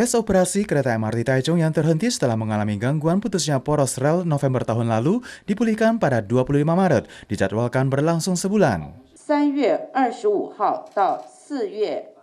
Tes operasi kereta MRT Taichung yang terhenti setelah mengalami gangguan putusnya poros rel November tahun lalu dipulihkan pada 25 Maret, dijadwalkan berlangsung sebulan. 3月25号到4月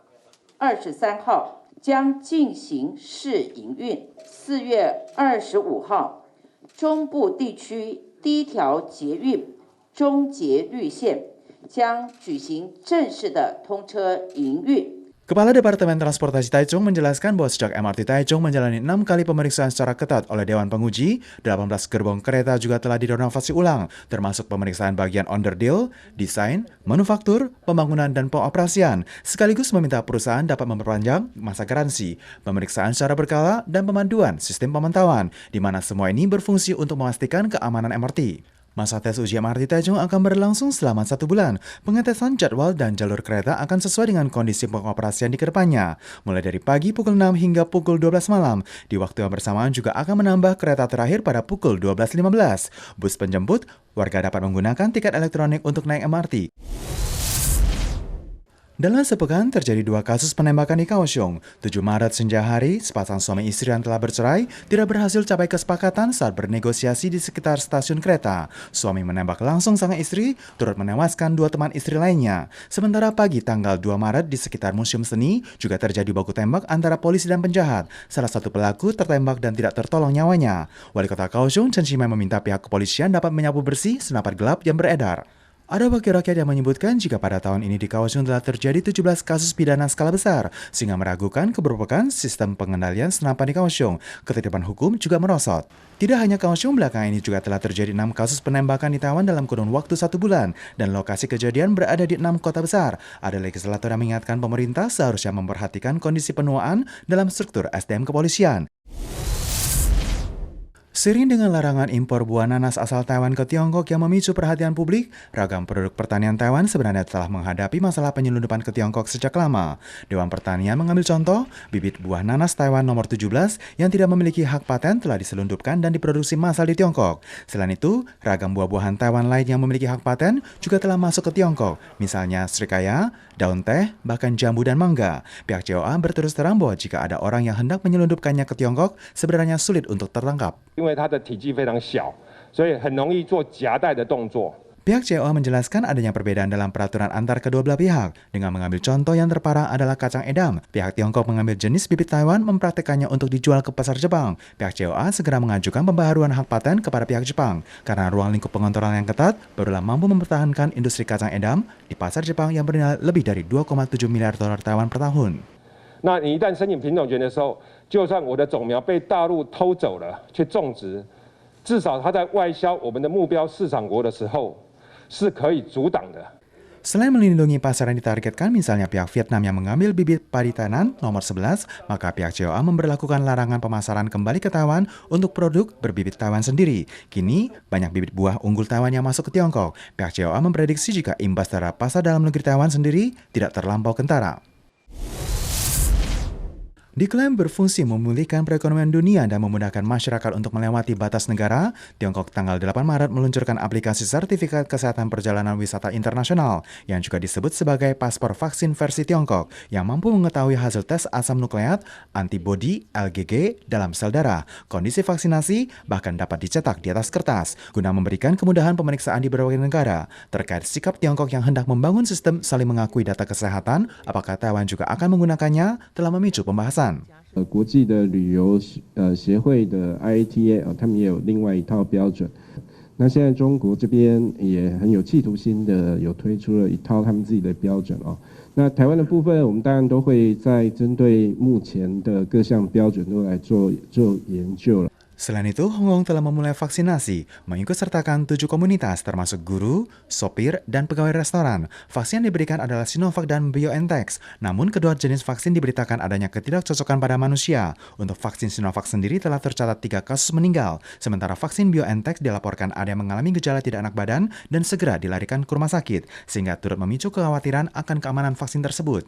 23号将进行试营运。4月25号，中部地区第一条捷运中捷绿线将举行正式的通车营运。 Kepala Departemen Transportasi Taichung menjelaskan bahwa sejak MRT Taichung menjalani 6 kali pemeriksaan secara ketat oleh Dewan Penguji, 18 gerbong kereta juga telah direnovasi ulang, termasuk pemeriksaan bagian onderdil, desain, manufaktur, pembangunan, dan pengoperasian, sekaligus meminta perusahaan dapat memperpanjang masa garansi, pemeriksaan secara berkala, dan pemanduan sistem pemantauan, di mana semua ini berfungsi untuk memastikan keamanan MRT. Masa tes uji MRT Taichung akan berlangsung selama 1 bulan. Pengetesan jadwal dan jalur kereta akan sesuai dengan kondisi pengoperasian di kedepannya, mulai dari pagi pukul 6 hingga pukul 12 malam. Di waktu yang bersamaan juga akan menambah kereta terakhir pada pukul 12.15. Bus penjemput, warga dapat menggunakan tiket elektronik untuk naik MRT. Dalam sepekan terjadi 2 kasus penembakan di Kaohsiung. 7 Maret senja hari, sepasang suami istri yang telah bercerai tidak berhasil capai kesepakatan saat bernegosiasi di sekitar stasiun kereta. Suami menembak langsung sang istri, turut menewaskan 2 teman istri lainnya. Sementara pagi tanggal 2 Maret di sekitar Museum Seni juga terjadi baku tembak antara polisi dan penjahat. Salah satu pelaku tertembak dan tidak tertolong nyawanya. Wali Kota Kaohsiung, Chen Shimai, meminta pihak kepolisian dapat menyapu bersih senapan gelap yang beredar. Ada wakil rakyat yang menyebutkan jika pada tahun ini di Kaohsiung telah terjadi 17 kasus pidana skala besar, sehingga meragukan keberpihakan sistem pengendalian senapan di Kaohsiung. Ketitipan hukum juga merosot. Tidak hanya Kaohsiung, belakangan ini juga telah terjadi 6 kasus penembakan di Taiwan dalam kurun waktu 1 bulan, dan lokasi kejadian berada di 6 kota besar. Ada legislator yang mengingatkan pemerintah seharusnya memperhatikan kondisi penuaan dalam struktur SDM kepolisian. Seiring dengan larangan impor buah nanas asal Taiwan ke Tiongkok yang memicu perhatian publik, ragam produk pertanian Taiwan sebenarnya telah menghadapi masalah penyelundupan ke Tiongkok sejak lama. Dewan Pertanian mengambil contoh, bibit buah nanas Taiwan nomor 17 yang tidak memiliki hak paten telah diselundupkan dan diproduksi massal di Tiongkok. Selain itu, ragam buah-buahan Taiwan lain yang memiliki hak paten juga telah masuk ke Tiongkok, misalnya srikaya, daun teh, bahkan jambu dan mangga. Pihak COA berterus terang bahwa jika ada orang yang hendak menyelundupkannya ke Tiongkok, sebenarnya sulit untuk tertangkap. 因为它的体积非常小，所以很容易做夹带的动作。 Pihak COA menjelaskan adanya perbedaan dalam peraturan antar kedua belah pihak. Dengan mengambil contoh yang terparah adalah kacang edam. Pihak Tiongkok mengambil jenis bibit Taiwan mempraktekannya untuk dijual ke pasar Jepang. Pihak COA segera mengajukan pembaharuan hak paten kepada pihak Jepang. Karena ruang lingkup pengontrolan yang ketat, barulah mampu mempertahankan industri kacang edam di pasar Jepang yang bernilai lebih dari 2,7 miliar dolar Taiwan per tahun. 那你一旦申请品种权的时候，就算我的种苗被大陆偷走了去种植，至少它在外销我们的目标市场国的时候是可以阻挡的。 Selain melindungi pasar yang ditargetkan, misalnya pihak Vietnam yang mengambil bibit padi Tainan nomor 11, maka pihak COA memberlakukan larangan pemasaran kembali ke Taiwan untuk produk berbibit Taiwan sendiri. Kini, banyak bibit buah unggul Taiwan yang masuk ke Tiongkok. Pihak COA memprediksi jika imbas terhadap pasar dalam negeri Taiwan sendiri tidak terlampau kentara. Diklaim berfungsi memulihkan perekonomian dunia dan memudahkan masyarakat untuk melewati batas negara, Tiongkok tanggal 8 Maret meluncurkan aplikasi sertifikat kesehatan perjalanan wisata internasional yang juga disebut sebagai paspor vaksin versi Tiongkok yang mampu mengetahui hasil tes asam nukleat, antibodi, IgG dalam sel darah, kondisi vaksinasi, bahkan dapat dicetak di atas kertas guna memberikan kemudahan pemeriksaan di berbagai negara. Terkait sikap Tiongkok yang hendak membangun sistem saling mengakui data kesehatan, apakah Taiwan juga akan menggunakannya, telah memicu pembahasan. 国际的旅游协会的 IATA 他们也有另外一套标准。那现在中国这边也很有企图心的，有推出了一套他们自己的标准哦。那台湾的部分，我们当然都会在针对目前的各项标准都来做研究了。 Selain itu, Hong Kong telah memulai vaksinasi, mengikutsertakan 7 komunitas termasuk guru, sopir, dan pegawai restoran. Vaksin yang diberikan adalah Sinovac dan BioNTech. Namun, kedua jenis vaksin diberitakan adanya ketidakcocokan pada manusia. Untuk vaksin Sinovac sendiri telah tercatat 3 kasus meninggal. Sementara vaksin BioNTech dilaporkan ada yang mengalami gejala tidak enak badan dan segera dilarikan ke rumah sakit, sehingga turut memicu kekhawatiran akan keamanan vaksin tersebut.